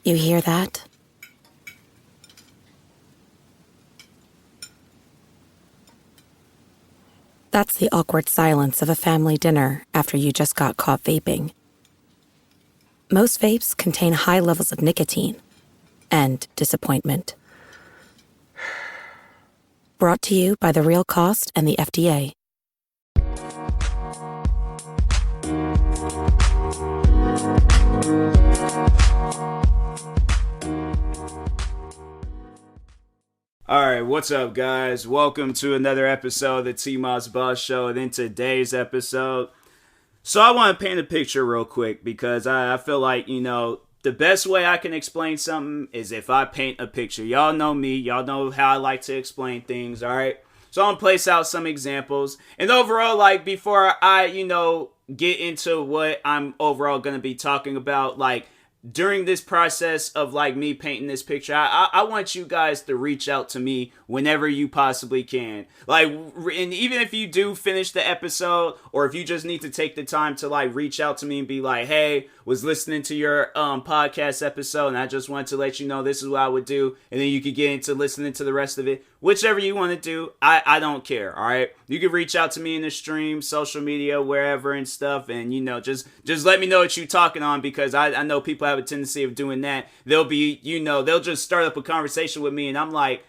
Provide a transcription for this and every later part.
You hear that? That's the awkward silence of a family dinner after you just got caught vaping. Most vapes contain high levels of nicotine and disappointment. Brought to you by The Real Cost and the FDA. Alright, what's up guys? Welcome to another episode of the TMossBoss Show. And in today's episode, so I want to paint a picture real quick because I feel like, the best way I can explain something is if I paint a picture. Y'all know me, y'all know how I like to explain things, alright? So I'm going to place out some examples. And overall, before I, get into what I'm overall going to be talking about, during this process of me painting this picture, I want you guys to reach out to me whenever you possibly can. And even if you do finish the episode, or if you just need to take the time to reach out to me and be like, hey, was listening to your podcast episode and I just wanted to let you know this is what I would do, and then you could get into listening to the rest of it. Whichever you want to do, I don't care, all right? You can reach out to me in the stream, social media, wherever and stuff, and, just let me know what you're talking on, because I know people have a tendency of doing that. They'll be, they'll just start up a conversation with me, and I'm like,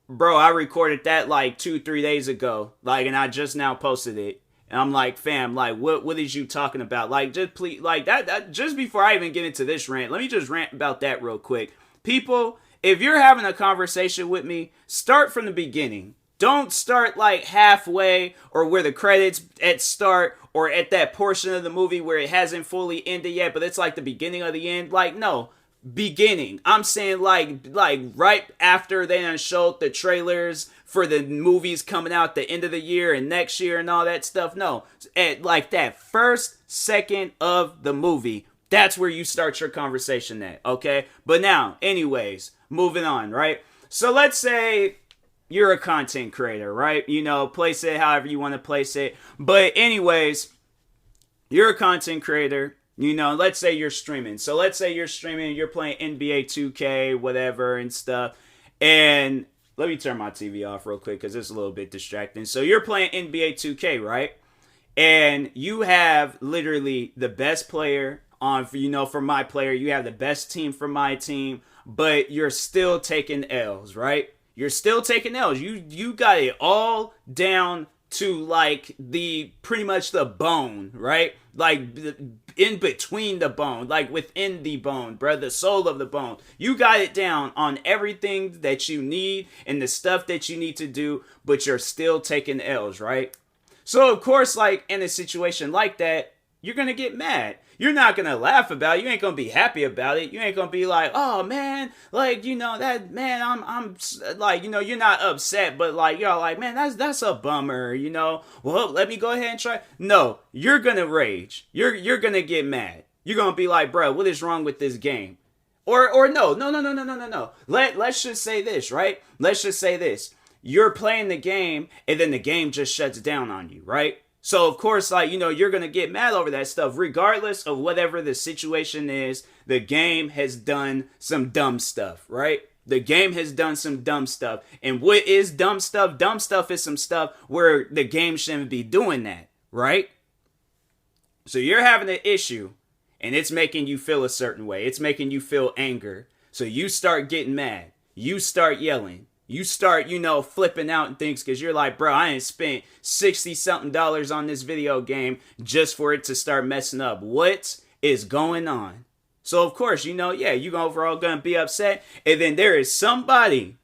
bro, I recorded that 2-3 days ago, and I just now posted it. And I'm like, fam, what is you talking about? Just please, that, just before I even get into this rant, let me just rant about that real quick. People, if you're having a conversation with me, start from the beginning. Don't start halfway or where the credits at start or at that portion of the movie where it hasn't fully ended yet, but it's the beginning of the end. No, beginning. I'm saying right after they done showed the trailers for the movies coming out the end of the year and next year and all that stuff. No, at that first second of the movie, that's where you start your conversation at, okay? But now, anyways, moving on, right? So let's say you're a content creator, right? Place it however you want to place it. But anyways, you're a content creator. Let's say you're streaming. So let's say you're streaming, you're playing NBA 2K, whatever and stuff. And let me turn my TV off real quick because it's a little bit distracting. So you're playing NBA 2K, right? And you have literally the best player on, for my player. You have the best team for my team, but you're still taking L's, right? You're still taking L's. You got it all down to the pretty much the bone, right? In between the bone, within the bone, bro, the soul of the bone. You got it down on everything that you need and the stuff that you need to do, but you're still taking L's, right? So of course, in a situation like that, you're gonna get mad. You're not gonna laugh about it. You ain't gonna be happy about it. You ain't gonna be like, oh man, that man, I'm you're not upset, but you're like, man, that's a bummer, Well, let me go ahead and try. No, you're gonna rage. You're gonna get mad. You're gonna be like, bro, what is wrong with this game? Or no. Let's just say this, right? Let's just say this. You're playing the game and then the game just shuts down on you, right? So, of course, you're going to get mad over that stuff. Regardless of whatever the situation is, the game has done some dumb stuff, right? The game has done some dumb stuff. And what is dumb stuff? Dumb stuff is some stuff where the game shouldn't be doing that, right? So you're having an issue, and it's making you feel a certain way. It's making you feel anger. So you start getting mad. You start yelling. You start, flipping out and things because you're like, bro, I ain't spent $60-something on this video game just for it to start messing up. What is going on? So, of course, you're overall going to be upset. And then there is somebody,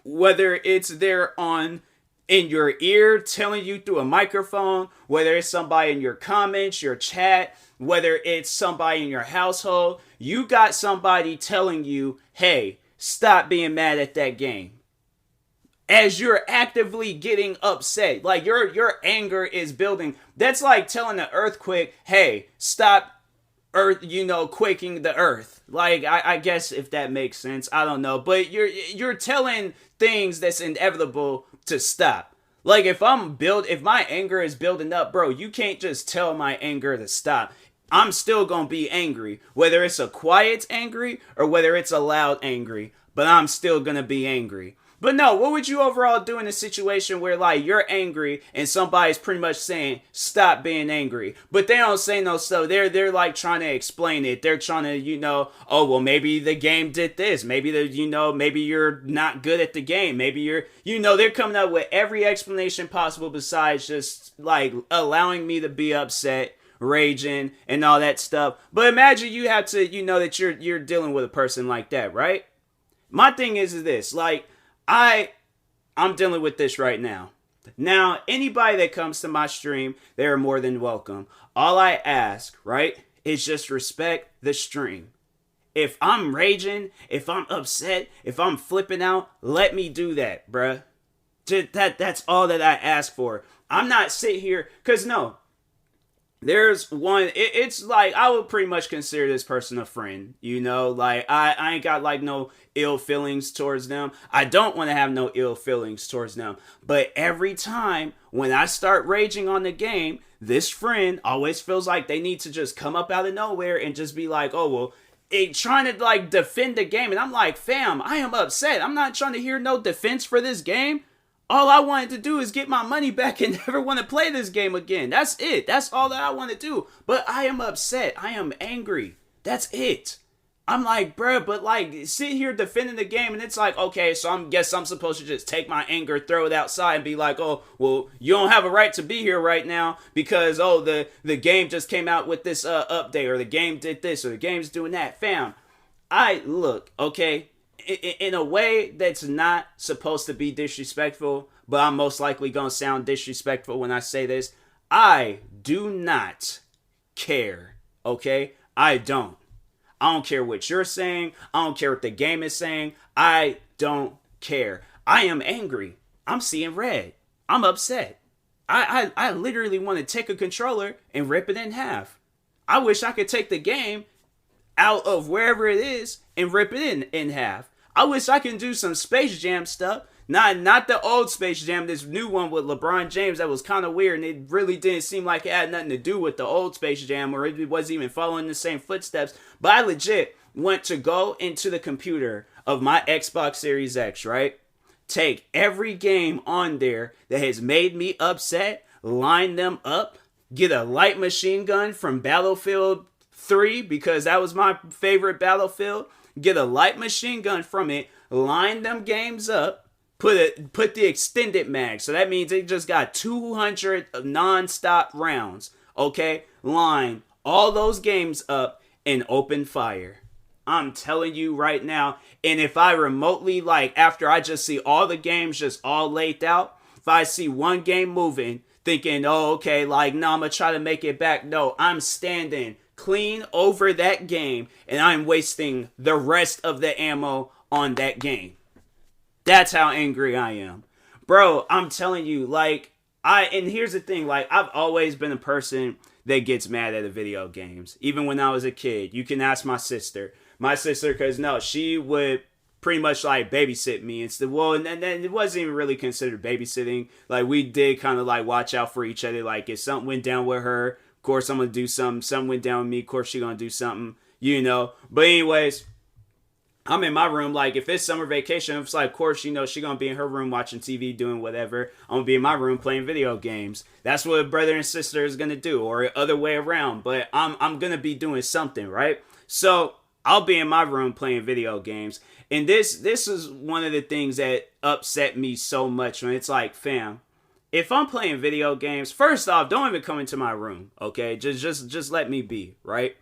whether it's in your ear telling you through a microphone, whether it's somebody in your comments, your chat, whether it's somebody in your household, you got somebody telling you, hey, stop being mad at that game. As you're actively getting upset, your anger is building. That's like telling an earthquake, hey, stop earth, quaking the earth. I guess if that makes sense, I don't know. But you're telling things that's inevitable to stop. If my anger is building up, bro, you can't just tell my anger to stop. I'm still gonna be angry. Whether it's a quiet angry or whether it's a loud angry, but I'm still gonna be angry. But no, what would you overall do in a situation where like you're angry and somebody's pretty much saying stop being angry, but they don't say no stuff. They're like trying to explain it. They're trying to oh well maybe the game did this. Maybe maybe you're not good at the game. Maybe you're they're coming up with every explanation possible besides just like allowing me to be upset, raging, and all that stuff. But imagine you have to that you're dealing with a person like that, right? My thing is this, like I'm dealing with this right now. Now, anybody that comes to my stream, they are more than welcome. All I ask, right, is just respect the stream. If I'm raging, if I'm upset, if I'm flipping out, let me do that, bruh. That's all that I ask for. I'm not sitting here, because no, there's one, it's like, I would pretty much consider this person a friend, like, I ain't got, like, no ill feelings towards them. I don't want to have no ill feelings towards them, but every time when I start raging on the game, this friend always feels like they need to just come up out of nowhere and just be like, oh, well, trying to, like, defend the game, and I'm like, fam, I am upset. I'm not trying to hear no defense for this game. All I wanted to do is get my money back and never want to play this game again. That's it. That's all that I want to do. But I am upset. I am angry. That's it. I'm like, bruh, but like, sit here defending the game, and it's like, okay, so I guess I'm supposed to just take my anger, throw it outside, and be like, oh, well, you don't have a right to be here right now because, oh, the game just came out with this update, or the game did this, or the game's doing that. Fam, look, okay, in a way that's not supposed to be disrespectful, but I'm most likely going to sound disrespectful when I say this. I do not care, okay? I don't care what you're saying. I don't care what the game is saying. I don't care. I am angry. I'm seeing red. I'm upset. I literally want to take a controller and rip it in half. I wish I could take the game out of wherever it is and rip it in half. I wish I could do some Space Jam stuff. Not the old Space Jam, this new one with LeBron James that was kind of weird, and it really didn't seem like it had nothing to do with the old Space Jam, or it wasn't even following the same footsteps. But I legit went to go into the computer of my Xbox Series X, right? Take every game on there that has made me upset, line them up, get a light machine gun from Battlefield 3, because that was my favorite Battlefield. Get a light machine gun from it, line them games up, put the extended mag. So that means it just got 200 non-stop rounds. Okay? Line all those games up and open fire. I'm telling you right now. And if I remotely, like, after I just see all the games just all laid out, if I see one game moving, thinking, oh, okay, like, no, I'm going to try to make it back. No, I'm standing clean over that game, and I'm wasting the rest of the ammo on that game. That's how angry I am. Bro, I'm telling you, like, and here's the thing, like, I've always been a person that gets mad at the video games. Even when I was a kid. You can ask my sister. My sister, because, no, she would pretty much, like, babysit me. And then it wasn't even really considered babysitting. Like, we did kind of, like, watch out for each other. Like, if something went down with her, of course, I'm going to do something. Something went down with me. Of course, she going to do something, But anyways, I'm in my room. Like, if it's summer vacation, it's like, of course, she going to be in her room watching TV, doing whatever. I'm going to be in my room playing video games. That's what a brother and sister is going to do, or other way around. But I'm going to be doing something, right? So I'll be in my room playing video games. And this is one of the things that upset me so much when it's like, fam, if I'm playing video games, first off, don't even come into my room, okay? Just let me be, right?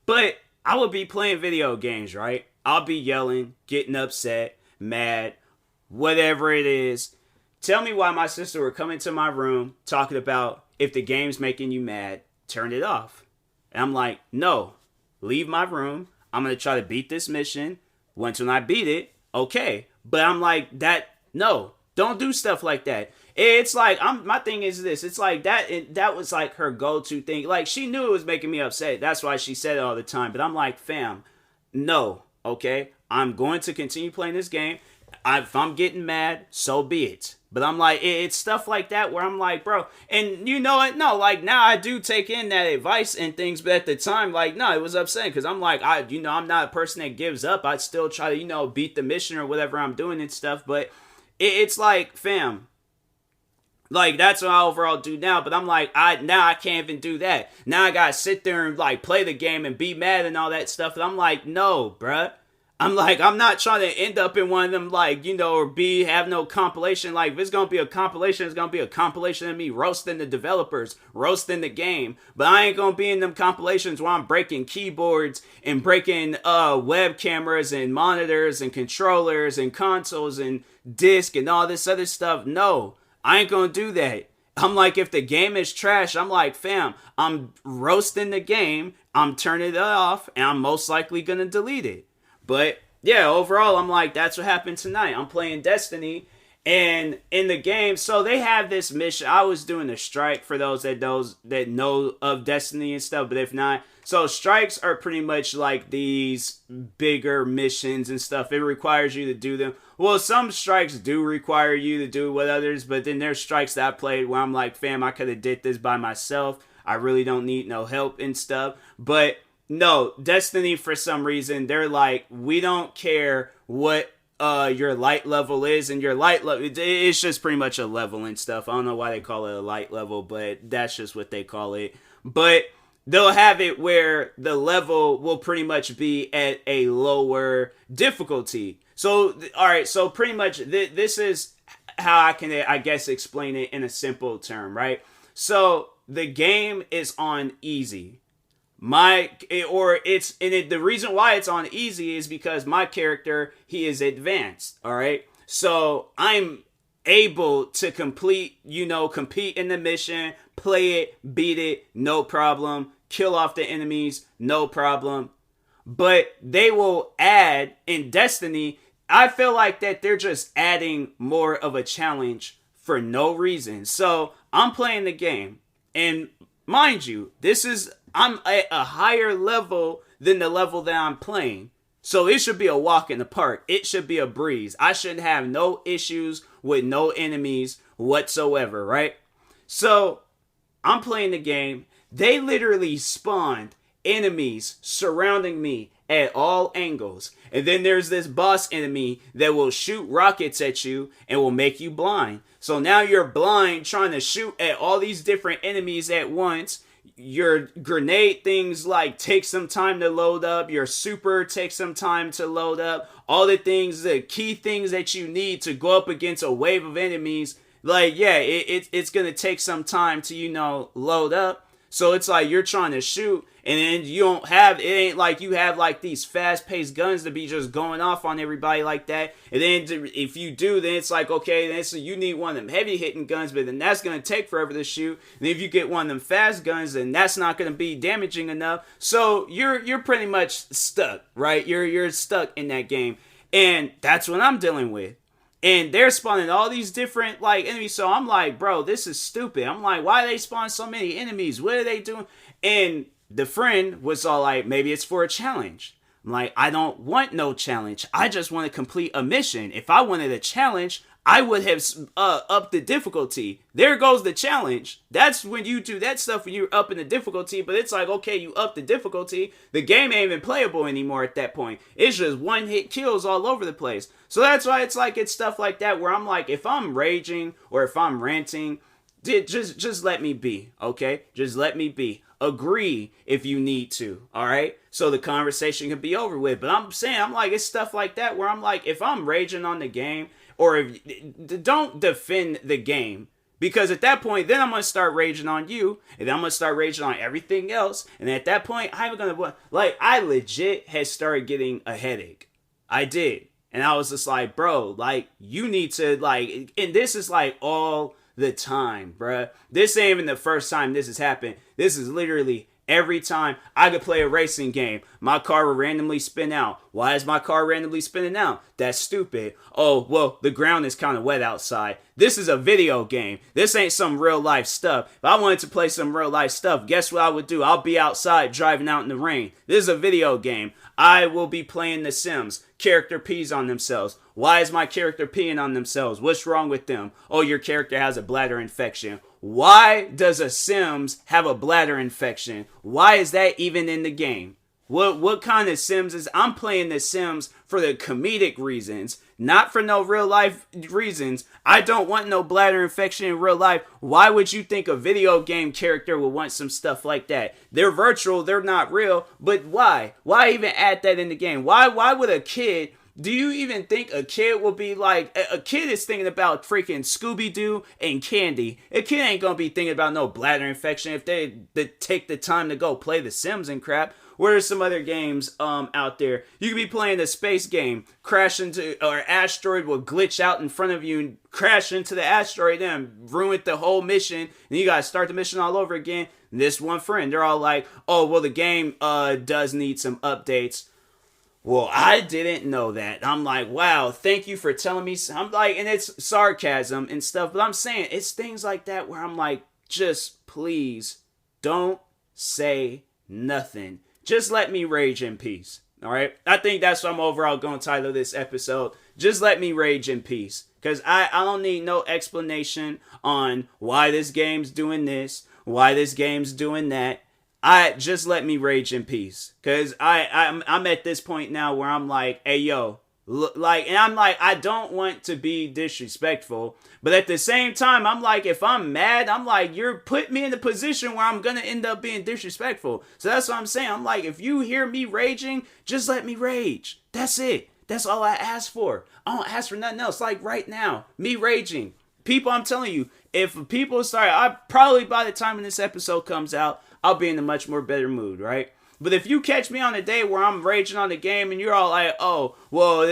But I will be playing video games, right? I'll be yelling, getting upset, mad, whatever it is. Tell me why my sister would come into my room talking about if the game's making you mad, turn it off. And I'm like, no, leave my room. I'm going to try to beat this mission. Once when I beat it, okay. But I'm like, no, don't do stuff like that. It's like, my thing is this. It's like that was like her go-to thing. Like, she knew it was making me upset. That's why she said it all the time. But I'm like, fam, no, okay? I'm going to continue playing this game. If I'm getting mad, so be it. But I'm like, it's stuff like that where I'm like, bro, and you know what? No, like now I do take in that advice and things, but at the time, like, no, it was upsetting because I'm like, I'm not a person that gives up. I'd still try to, beat the mission or whatever I'm doing and stuff. But it's like, fam, like that's what I overall do now. But I'm like, I can't even do that. Now I gotta sit there and like play the game and be mad and all that stuff. And I'm like, no, bruh. I'm like, I'm not trying to end up in one of them, like, or have no compilation. Like, if it's going to be a compilation, it's going to be a compilation of me roasting the developers, roasting the game. But I ain't going to be in them compilations where I'm breaking keyboards and breaking web cameras and monitors and controllers and consoles and disc and all this other stuff. No, I ain't going to do that. I'm like, if the game is trash, I'm like, fam, I'm roasting the game, I'm turning it off, and I'm most likely going to delete it. But yeah, overall, I'm like, that's what happened tonight. I'm playing Destiny, and in the game, so they have this mission. I was doing a strike for those that know of Destiny and stuff, but if not, so strikes are pretty much like these bigger missions and stuff. It requires you to do them. Well, some strikes do require you to do what others, but then there's strikes that I played where I'm like, fam, I could have did this by myself. I really don't need no help and stuff, but no, Destiny, for some reason, they're like, we don't care what your light level is, and your light level, it's just pretty much a level and stuff. I don't know why they call it a light level, but that's just what they call it. But they'll have it where the level will pretty much be at a lower difficulty. So, alright, so pretty much this is how I can, I guess, explain it in a simple term, right? So, the game is on easy. The reason why it's on easy is because my character, he is advanced, all right? So I'm able to compete in the mission, play it, beat it, no problem, kill off the enemies, no problem. But they will add in Destiny, I feel like that they're just adding more of a challenge for no reason. So I'm playing the game, and mind you, I'm at a higher level than the level that I'm playing. So it should be a walk in the park. It should be a breeze. I shouldn't have no issues with no enemies whatsoever, right? So I'm playing the game. They literally spawned enemies surrounding me at all angles. And then there's this boss enemy that will shoot rockets at you and will make you blind. So now you're blind trying to shoot at all these different enemies at once. Your grenade things like take some time to load up. Your super takes some time to load up. All the key things that you need to go up against a wave of enemies. Like, yeah, it's going to take some time to, load up. So it's like you're trying to shoot, and then it ain't like you have like these fast-paced guns to be just going off on everybody like that. And then if you do, then it's like, okay, then you need one of them heavy-hitting guns, but then that's going to take forever to shoot. And if you get one of them fast guns, then that's not going to be damaging enough. So you're pretty much stuck, right? You're stuck in that game. And that's what I'm dealing with. And they're spawning all these different, enemies. So I'm like, bro, this is stupid. I'm like, why they spawn so many enemies? What are they doing? And the friend was all like, maybe it's for a challenge. I'm like, I don't want no challenge. I just want to complete a mission. If I wanted a challenge, I would have upped the difficulty. There goes the challenge. That's when you do that stuff when you're upping the difficulty. But it's like, okay, you up the difficulty. The game ain't even playable anymore at that point. It's just one-hit kills all over the place. So that's why it's stuff like that where I'm like, if I'm raging or if I'm ranting, just let me be, okay? Just let me be. Agree if you need to, all right? So the conversation can be over with. But I'm like, it's stuff like that where I'm like, if I'm raging on the game, or don't defend the game, because at that point, then I'm going to start raging on you, and then I'm going to start raging on everything else, and at that point, I'm going to, I legit had started getting a headache. I did. And I was just like, bro, you need to, and this is, all the time, bruh. This ain't even the first time this has happened. This is literally every time I could play a racing game, my car will randomly spin out. Why is my car randomly spinning out? That's stupid. Oh, well, the ground is kind of wet outside. This is a video game. This ain't some real life stuff. If I wanted to play some real life stuff, guess what I would do? I'll be outside driving out in the rain. This is a video game. I will be playing The Sims. Character pees on themselves. Why is my character peeing on themselves? What's wrong with them? Oh, your character has a bladder infection. Why does a Sims have a bladder infection? Why is that even in the game? What kind of Sims is... I'm playing The Sims for the comedic reasons, not for no real life reasons. I don't want no bladder infection in real life. Why would you think a video game character would want some stuff like that? They're virtual, they're not real, but why? Why even add that in the game? Why would a kid... Do you even think a kid will be like... A kid is thinking about freaking Scooby-Doo and candy. A kid ain't gonna be thinking about no bladder infection if they take the time to go play The Sims and crap. Where are some other games out there? You could be playing a space game, crash into, or asteroid will glitch out in front of you and crash into the asteroid and ruin the whole mission. And you gotta start the mission all over again. And this one friend, they're all like, oh, well, the game does need some updates. Well, I didn't know that. I'm like, wow, thank you for telling me. I'm like, and it's sarcasm and stuff, but I'm saying it's things like that where I'm like, just please don't say nothing. Just let me rage in peace. All right. I think that's what I'm overall going to title this episode. Just let me rage in peace. Because I don't need no explanation on why this game's doing this, why this game's doing that. Just let me rage in peace. Because I'm at this point now where I'm like, hey, yo. And I'm like, I don't want to be disrespectful, but at the same time, I'm like, if I'm mad, I'm like, you're putting me in a position where I'm gonna end up being disrespectful. So that's what I'm saying. I'm like, if you hear me raging, just let me rage. That's it. That's all I ask for. I don't ask for nothing else. Like right now, me raging. People, I'm telling you, if people start, I probably by the time when this episode comes out, I'll be in a much more better mood, right? But if you catch me on a day where I'm raging on the game and you're all like, oh, well,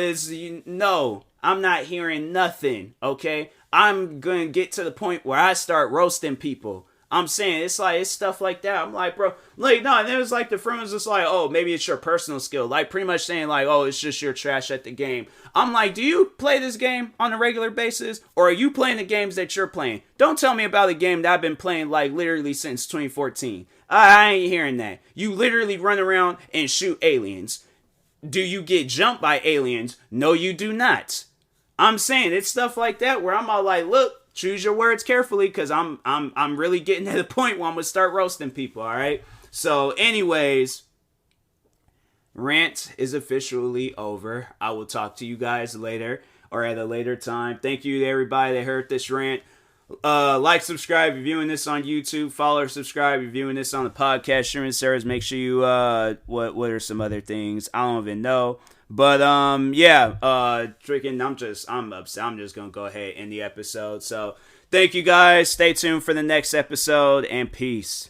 no, I'm not hearing nothing, okay? I'm going to get to the point where I start roasting people. I'm saying, it's like, it's stuff like that. I'm like, bro, like, no, and it was like the friend was just like, oh, maybe it's your personal skill. Like, pretty much saying like, oh, it's just your trash at the game. I'm like, do you play this game on a regular basis? Or are you playing the games that you're playing? Don't tell me about a game that I've been playing like literally since 2014. I ain't hearing that. You literally run around and shoot aliens. Do you get jumped by aliens? No, you do not. I'm saying it's stuff like that where I'm all like, look, choose your words carefully, because I'm really getting to the point where I'm gonna start roasting people. All right. So, anyways, rant is officially over. I will talk to you guys later or at a later time. Thank you to everybody that heard this rant. Like, subscribe, if you're viewing this on YouTube. Follow or subscribe if you're viewing this on the podcast streaming service. Make sure you what are some other things? I don't even know. But yeah, I'm upset. I'm just gonna go ahead and end the episode. So thank you guys. Stay tuned for the next episode, and peace.